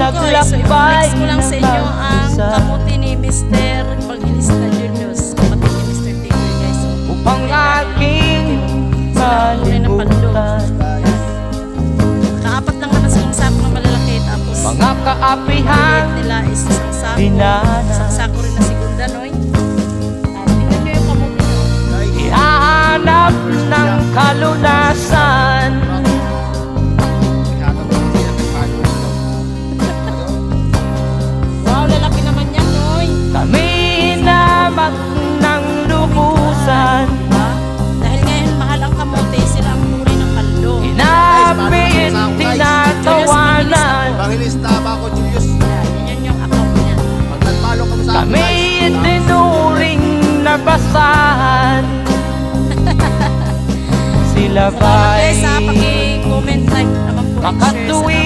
So i-flex ko lang sa inyo ang kamuti ni Mr. Evangelista Julius, kapatid ni Mr. Tigre, guys. upang aking malimutan Kaapat lang naman silang sako ng malalaki. Tapos mga kaapihan nila is isang sako. dinana. Isang sako rin na segunda, noy. Tingnan nyo yung kamuti nyo. Ihahanap ng kalunasan Wow, lalaki naman yan, noy. kami inamak ng lubusan. Diba? Dahil ngayon mahal ang kamote, sila ang tunay ng kaldo. Inapit, tinatawanan Evangelista ba ako, Julius? Yan yung account niya. Pag nag-follow ka mo sa kami itinuring na basahan. Sila Salamat guys ba'y sa paki-comment, like naman po, and share sa makatuwid